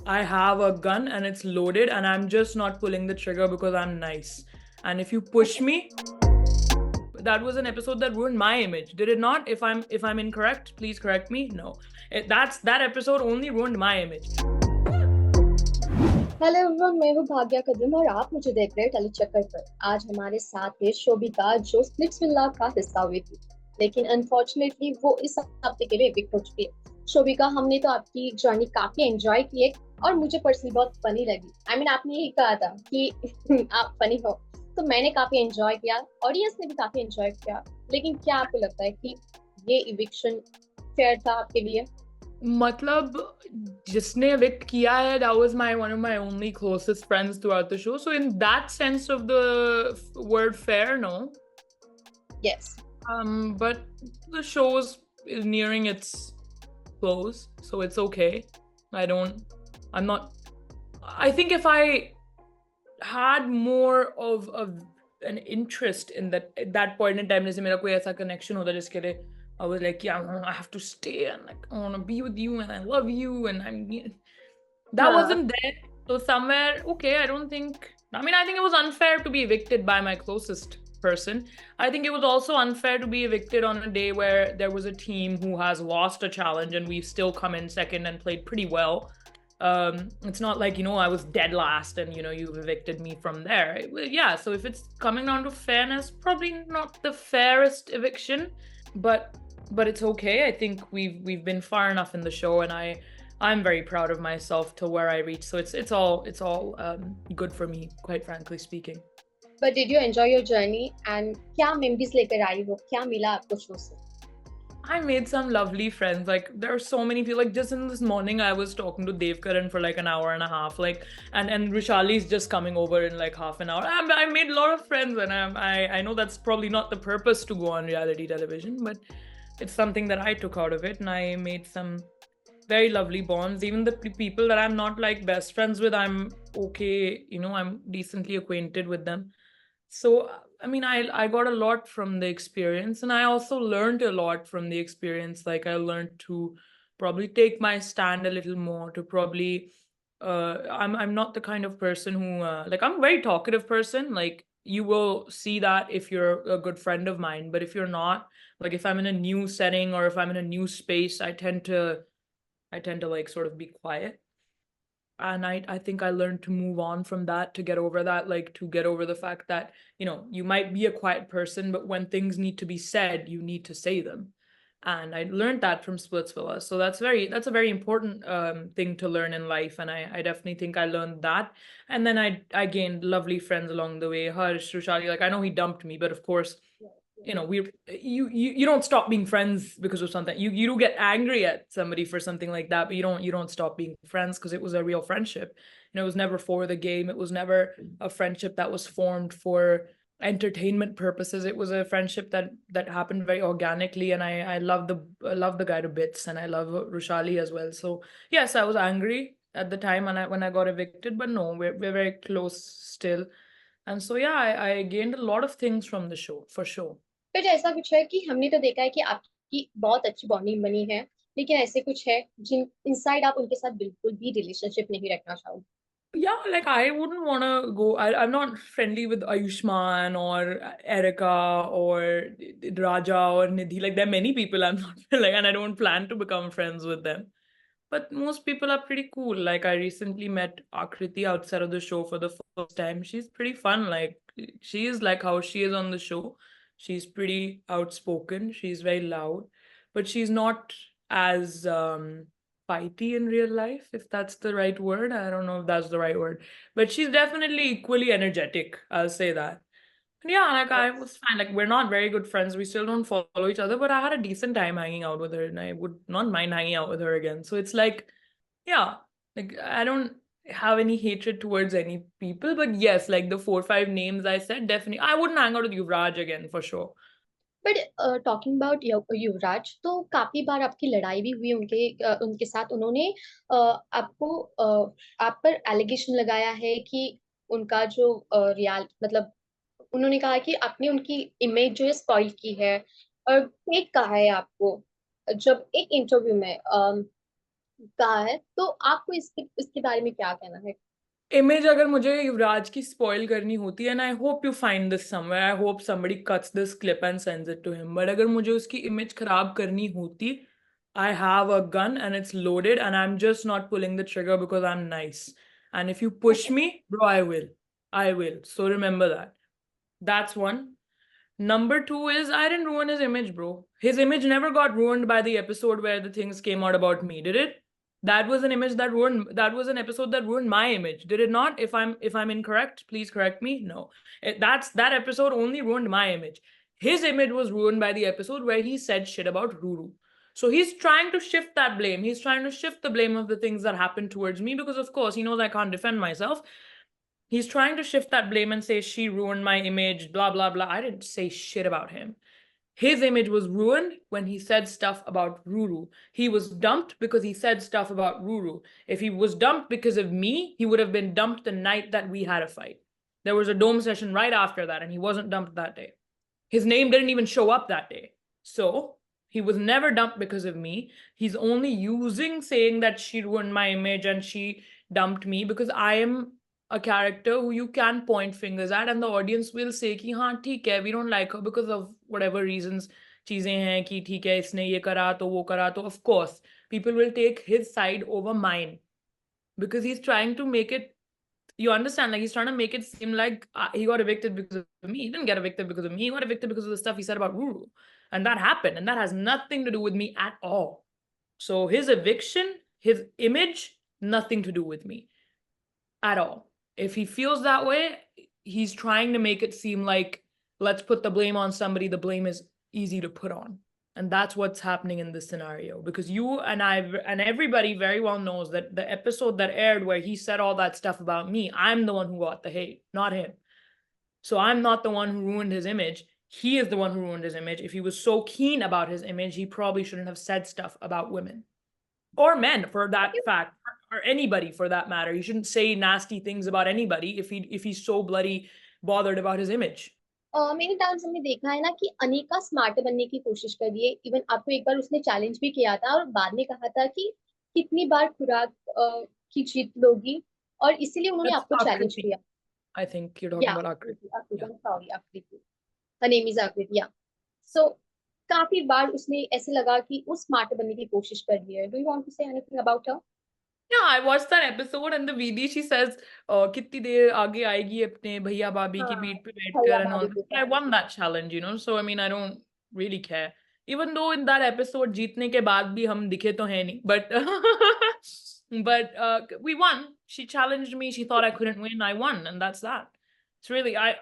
I have a gun and it's loaded and I'm just not pulling the trigger because I'm nice. And if you push me, that was an episode that ruined my image. Did it not? If I'm incorrect, please correct me. No. That episode only ruined my image. Hello everyone, मैं हूँ भाग्या कदम और आप मुझे देख रहे हैं टेलीचक्कर पर। आज हमारे साथ है शोभिका, जो स्प्लिट्सविला का हिस्सा हुई थी, लेकिन अनफॉर्चुनेटली वो इस हफ्ते के लिए इविक्ट हो चुकी है। शोभिका, हमने तो आपकी जर्नी काफी एंजॉय की है और मुझे पर्सनली बहुत फनी लगी। आपने यही कहा था कि आप फनी हो, तो मैंने काफी एंजॉय किया, ऑडियंस ने भी काफी एंजॉय किया। लेकिन क्या आपको लगता है कि ये इविक्शन फेयर था आपके लिए? मतलब जिसने evict किया है, that was one of my only closest friends throughout the show. So in that sense of the word fair, no. Yes. But the show is nearing its close, so it's okay. I'm not. I think if I had more of an interest in that at that point in time, जैसे मेरा कोई ऐसा connection होता जिसके लिए I was like, yeah, I have to stay and like I want to be with you and I love you and that wasn't there. So somewhere, okay, I don't think. I mean, I think it was unfair to be evicted by my closest person. I think it was also unfair to be evicted on a day where there was a team who has lost a challenge and we've still come in second and played pretty well. It's not like, I was dead last and, you've evicted me from there. Yeah, so if it's coming down to fairness, probably not the fairest eviction, but it's okay. I think we've been far enough in the show, and I'm very proud of myself to where I reached. So it's all good for me, quite frankly speaking. But did you enjoy your journey? And क्या memories लेकर आई हो? क्या मिला आपको show से? I made some lovely friends. Like there are so many people. Like just in this morning, I was talking to Devkaran for like an hour and a half. Like and Rishali's just coming over in like half an hour. I made a lot of friends, and I know that's probably not the purpose to go on reality television, but it's something that I took out of it, and I made some very lovely bonds. Even the people that I'm not like best friends with, I'm okay. I'm decently acquainted with them. So I mean, I got a lot from the experience, and I also learned a lot from the experience. Like I learned to probably take my stand a little more, to probably I'm not the kind of person who like, I'm a very talkative person. Like you will see that if you're a good friend of mine, but if you're not, like if I'm in a new setting or if I'm in a new space, I tend to like sort of be quiet. And I think I learned to move on from that, to get over that, like to get over the fact that, you might be a quiet person, but when things need to be said, you need to say them. And I learned that from Splitsvilla. So that's a very important thing to learn in life. And I definitely think I learned that. And then I gained lovely friends along the way. Harsh, Rushali, like I know he dumped me, but of course, you don't stop being friends because of something. You do get angry at somebody for something like that, but you don't stop being friends because it was a real friendship. It was never for the game. It was never a friendship that was formed for entertainment purposes. It was a friendship that happened very organically, and I love the guy to bits, and I love Rushali as well. So yes, I was angry at the time when I got evicted, but no, we're very close still. And so yeah, I gained a lot of things from the show for sure. फिर ऐसा कुछ है कि हमने तो देखा है कि आपकी बहुत अच्छी बॉन्डिंग बनी है, लेकिन ऐसे कुछ है जिन इनसाइड आप उनके साथ बिल्कुल भी रिलेशनशिप नहीं रखना चाहोगे? Yeah, like I wouldn't want to go. I'm not friendly with Ayushman or Erica or Raja or Nidhi. Like there are many people I'm not like, and I don't plan to become friends with them. But most people are pretty cool. Like I recently met Akriti outside of the show for the first time. She's pretty fun. Like she is like how she is on the show. She's pretty outspoken. She's very loud, but she's not as fighty in real life, if that's the right word. I don't know if that's the right word, but she's definitely equally energetic. I'll say that. And yeah, like I was fine. Like we're not very good friends. We still don't follow each other, but I had a decent time hanging out with her, and I would not mind hanging out with her again. So it's like, yeah, like I don't have any hatred towards any people, but yes, like the 4 or 5 names I said, definitely I wouldn't hang out with Yuvraj again for sure. But talking about Yuvraj, तो काफी बार आपकी लड़ाई भी हुई उनके साथ। उन्होंने आपको आप पर एलिगेशन लगाया है कि उनका जो रियल मतलब उन्होंने कहा कि आपने उनकी इमेज जो है स्पॉइल की है और फेक कहा है आपको। जब एक इंटरव्यू में कहा है, तो आपको इसके बारे में क्या कहना है? इमेज अगर मुझे युवराज की स्पॉइल करनी होती है, and I hope you find this somewhere, I hope somebody cuts this clip and sends it to him, but अगर मुझे उसकी इमेज खराब करनी होती, I have a gun and it's loaded and I am just not pulling the trigger because I am nice, and if you push me bro I will so remember that. That's one. Number two is I didn't ruin his image, bro. His image never got ruined by the episode where the things came out about me, did it? That was an image that ruined, that was an episode that ruined my image, did it not? If I'm incorrect, please correct me. No. That episode only ruined my image. His image was ruined by the episode where he said shit about Ruru. So he's trying to shift that blame. He's trying to shift the blame of the things that happened towards me because of course he knows I can't defend myself. He's trying to shift that blame and say she ruined my image, blah, blah, blah. I didn't say shit about him. His image was ruined when he said stuff about Ruru. He was dumped because he said stuff about Ruru. If he was dumped because of me, he would have been dumped the night that we had a fight. There was a dome session right after that, and he wasn't dumped that day. His name didn't even show up that day. So he was never dumped because of me. He's only using saying that she ruined my image and she dumped me because I am a character who you can point fingers at and the audience will say कि हाँ ठीक है, we don't like her because of whatever reasons, चीजें हैं कि ठीक है इसने ये करा तो वो करा तो of course people will take his side over mine because he's trying to make it, you understand, like he's trying to make it seem like he got evicted because of me. He didn't get evicted because of me. He got evicted because of the stuff he said about Ruru. And that happened. And that has nothing to do with me at all. So his eviction, his image, nothing to do with me at all. If he feels that way, he's trying to make it seem like, let's put the blame on somebody. The blame is easy to put on. And that's what's happening in this scenario because you and I and everybody very well knows that the episode that aired where he said all that stuff about me, I'm the one who got the hate, not him. So I'm not the one who ruined his image. He is the one who ruined his image. If he was so keen about his image, he probably shouldn't have said stuff about women or men for that fact, or anybody for that matter. He shouldn't say nasty things about anybody if he's so bloody bothered about his image. Many times हमने देखा है ना कि Anika smart बनने की कोशिश कर रही है। इवन आपको एक बार उसने चैलेंज भी किया था और बाद में कहा था कि कितनी बार खुराक की जीत लोगी, और इसीलिए उन्होंने That's आपको चैलेंज Akriti. किया। I think you're या talking about Akriti. आकृति, Yeah. सॉरी आकृति, her name is आकृति, या। सो काफी बार उसने ऐसे लगा कि वो स्मार्ट बनने की कोशिश कर रही है। Do you want to say anything about her? Yeah, I watched that episode and the Vidi, she says, कितनी देर आगे आएगी अपने भैया भाभी की हाँ, पीठ पे भैया बैठकर and all भाभी that. के But I साथ। won that challenge, you know, so I mean, I don't really care. Even though in that episode जीतने के बाद भी हम दिखे तो हैं नहीं, but we won. She challenged me. She thought I couldn't win. I won, and that's that. It's really I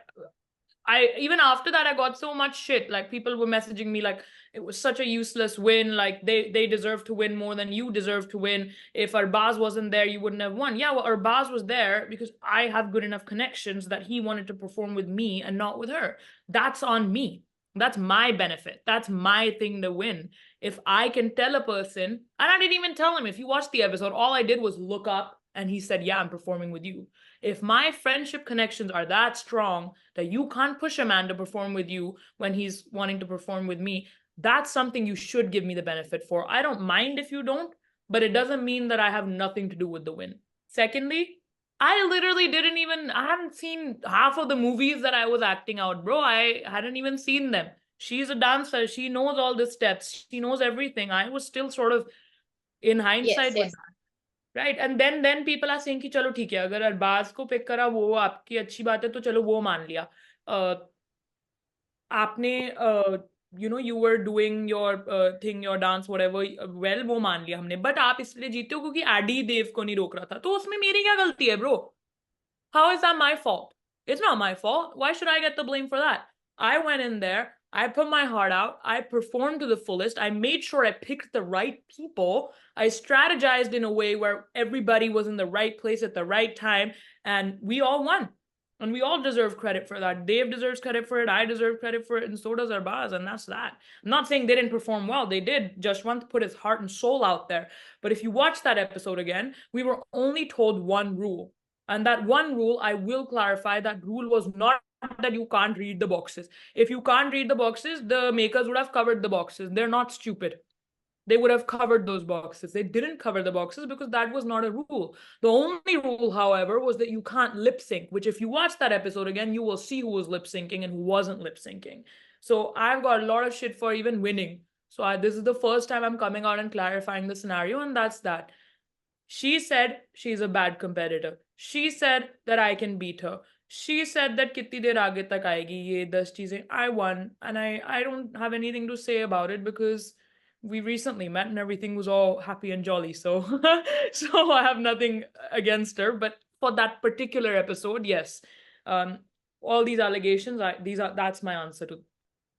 even after that I got so much shit. Like people were messaging me like it was such a useless win. Like they deserve to win more than you deserve to win. If Arbaz wasn't there, you wouldn't have won. Yeah, well, Arbaz was there because I have good enough connections that he wanted to perform with me and not with her. That's on me. That's my benefit. That's my thing to win. If I can tell a person, and I didn't even tell him, if you watched the episode, all I did was look up and he said, yeah, I'm performing with you. If my friendship connections are that strong that you can't push a man to perform with you when he's wanting to perform with me, that's something you should give me the benefit for. I don't mind if you don't, but it doesn't mean that I have nothing to do with the win. Secondly, I literally I hadn't seen half of the movies that I was acting out, bro. I hadn't even seen them. She's a dancer. She knows all the steps. She knows everything. I was still sort of in yes hindsight with yes. that. Right and then people are saying कि चलो ठीक है, अगर अरबाज को pick करा वो आपकी अच्छी बात है तो चलो वो मान लिया। आपने you know you were doing your thing, your dance whatever, well वो मान लिया हमने, बट आप इसलिए जीते हो क्योंकि एडी देव को नहीं रोक रहा था, तो उसमें मेरी क्या गलती है bro? How is that my fault? It's not my fault. Why should I get the blame for that? I went in there, I put my heart out, I performed to the fullest, I made sure I picked the right people, I strategized in a way where everybody was in the right place at the right time, and we all won. And we all deserve credit for that. Dave deserves credit for it, I deserve credit for it, and so does Arbaz, and that's that. I'm not saying they didn't perform well. They did. Jashwant put his heart and soul out there. But if you watch that episode again, we were only told one rule. And that one rule, I will clarify, that rule was not that you can't read the boxes. If you can't read the boxes, the makers would have covered the boxes. They're not stupid. they would have covered those boxes. They didn't cover the boxes because that was not a rule. The only rule, however, was that you can't lip sync, which if you watch that episode again, you will see who was lip syncing and who wasn't lip syncing. So I've got a lot of shit for even winning. So this is the first time I'm coming out and clarifying the scenario, and that's that. She said she's a bad competitor. She said that I can beat her. She said that kitni der aage tak aayegi, ye 10 cheezein. I won, and I don't have anything to say about it because we recently met and everything was all happy and jolly. So so I have nothing against her. But for that particular episode, yes, um, all these allegations, that's my answer to.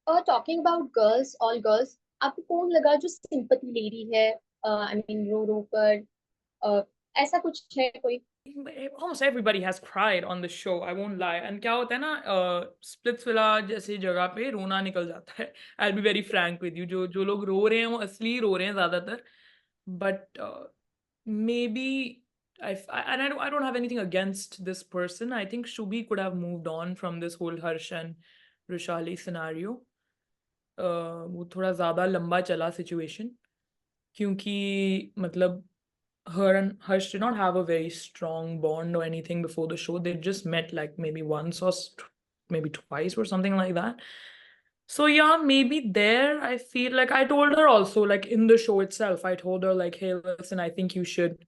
Talking about girls, all girls, आपको कौन लगा जो sympathy ले रही है, I mean रो रो कर, ऐसा कुछ है कोई? Almost everybody has cried on the show, I won't lie. And क्या होता है ना, स्प्लिट्स विला जैसी जगह पे रोना निकल जाता है. I'll be very frank with you, जो लोग रो रहे हैं वो असली रो रहे हैं ज्यादातर. But maybe I don't have anything against this person. I think Shubhi could have moved on from this whole Harsh and Rushali scenario. वो थोड़ा ज्यादा लंबा चला सिचुएशन, क्योंकि मतलब her and Harsh did not have a very strong bond or anything before the show. They just met like maybe once or maybe twice or something like that. So yeah, maybe there I feel like I told her also, like in the show itself, I told her like, hey, listen, I think you should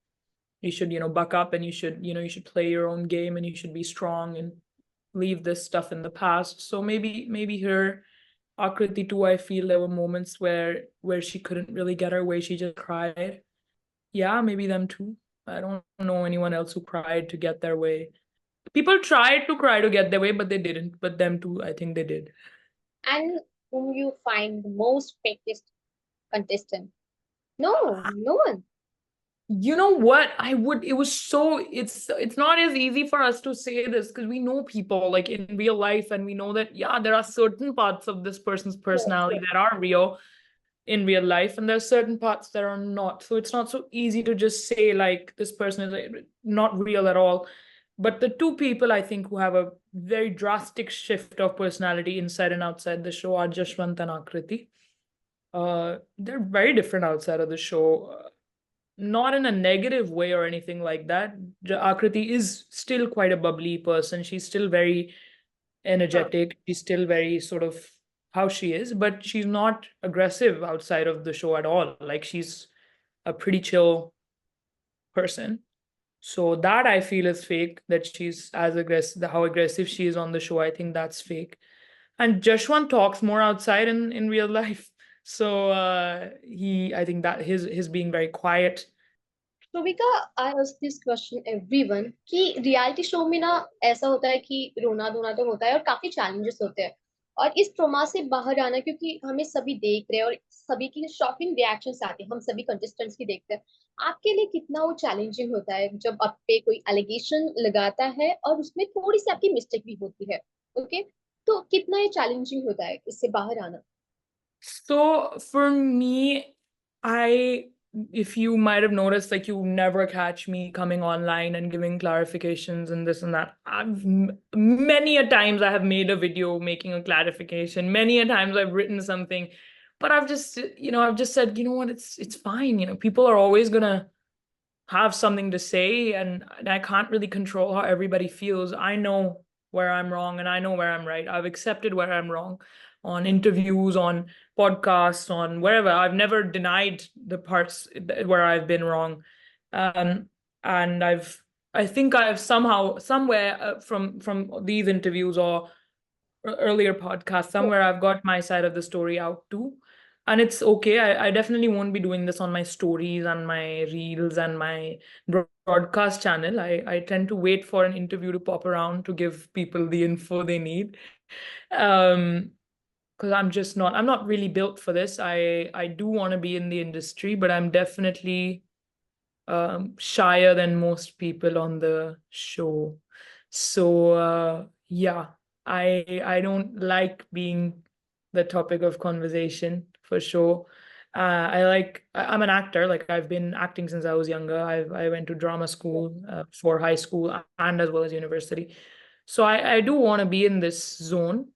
buck up, and you should play your own game, and you should be strong and leave this stuff in the past. So maybe her, Akriti too, I feel there were moments where she couldn't really get her way. She just cried. Yeah, maybe them too. I don't know anyone else who cried to get their way. People tried to cry to get their way, but they didn't. But them too, I think they did. And whom you find the most fakest contestant? No, no one. You know what? It's not as easy for us to say this because we know people like in real life, and we know that yeah, there are certain parts of this person's personality that are real in real life, and there's certain parts that are not. So it's not so easy to just say like this person is not real at all. But the two people I think who have a very drastic shift of personality inside and outside the show are Jashwant and Akriti. They're very different outside of the show. Not in a negative way or anything like that. Akriti is still quite a bubbly person. She's still very energetic. She's still very sort of how she is, but she's not aggressive outside of the show at all. Like she's a pretty chill person. So that I feel is fake, that she's as aggressive, how aggressive she is on the show. I think that's fake. And Jashwant talks more outside in real life. So I think that his being very quiet. Shobhika, I ask this question everyone कि reality show में ना ऐसा होता है कि रोना धोना तो होता है और काफी चैलेंजेस होते हैं, और इस ट्रोमा से बाहर आना, क्योंकि हमें सभी देख रहे हैं और सभी की शॉकिंग रिएक्शंस आते हैं, हम सभी कंटेस्टेंट्स की देखते हैं, आपके लिए कितना वो चैलेंजिंग होता है जब आप पे कोई एलिगेशन लगाता है और उसमें थोड़ी सी आपकी मिस्टेक भी होती है? ओके, तो कितना ये चैलेंजिंग होता है इससे बाहर आना? So for me, if you might have noticed, like you never catch me coming online and giving clarifications and this and that. Many a times I have made a video making a clarification. Many a times I've written something, but I've just, I've just said, you know what, it's fine. People are always gonna have something to say, and I can't really control how everybody feels. I know where I'm wrong and I know where I'm right. I've accepted where I'm wrong on interviews, on podcasts, on wherever. I've never denied the parts where I've been wrong. And I think I've somehow, somewhere from these interviews or earlier podcasts, somewhere I've got my side of the story out too. And it's okay. I definitely won't be doing this on my stories and my reels and my broadcast channel. I tend to wait for an interview to pop around to give people the info they need. Because I'm not really built for this. I do want to be in the industry, but I'm definitely shyer than most people on the show. So yeah, I don't like being the topic of conversation for sure. I'm an actor. Like I've been acting since I was younger. I went to drama school for high school and as well as university. So I do want to be in this zone,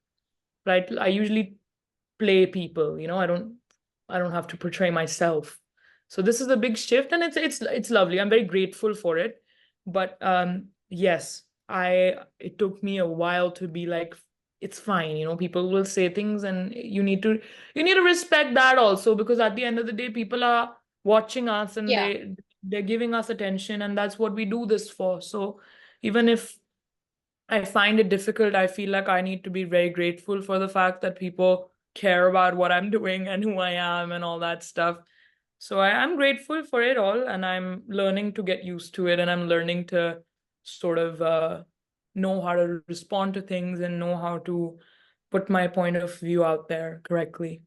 right? I usually play people, I don't I don't have to portray myself. So this is a big shift, and it's lovely. I'm very grateful for it. But yes, it took me a while to be like, it's fine. People will say things, and you need to respect that also, because at the end of the day, people are watching us, and Yeah. they're giving us attention, and that's what we do this for. So even if I find it difficult, I feel like I need to be very grateful for the fact that people care about what I'm doing and who I am and all that stuff. So I'm grateful for it all, and I'm learning to get used to it, and I'm learning to sort of know how to respond to things and know how to put my point of view out there correctly.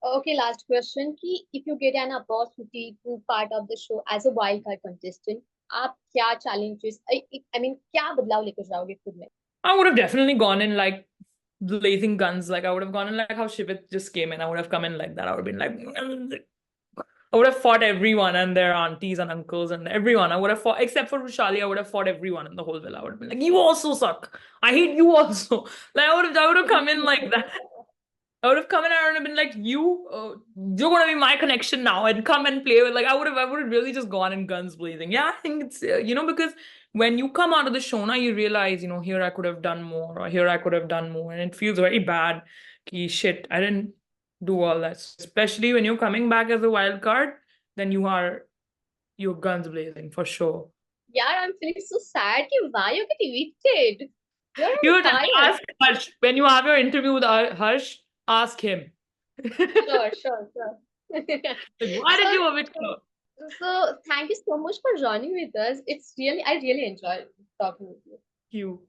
Okay, last question कि if you get an opportunity to part of the show as a wild card contestant, आप क्या challenges I mean क्या बदलाव लेकर जाओगे खुद में? I would have definitely gone in like blazing guns. Like I would have gone in like how Shivit just came in. I would have come in like that. I would have been like, I would have fought everyone and their aunties and uncles and everyone. I would have fought, except for Rushali, I would have fought everyone in the whole villa. I would have been like, you also suck. I hate you also. Like I would have come in like that. I would have come in and I would have been like, you're gonna be my connection now, and come and play with. Like I would have really just gone in guns blazing. Yeah, I think it's because when you come out of the show now, you realize here I could have done more, or here I could have done more, and it feels very bad. Ki shit, I didn't do all that. Especially when you're coming back as a wild card, then you're guns blazing for sure. यार, I'm feeling so sad कि why you get evicted? You're You on would fire. ask Harsh when you have your interview with Harsh. Ask him. Sure, sure, sure. Like, why did So, you evict her? so thank you so much for joining with us. I really enjoyed talking with you. You.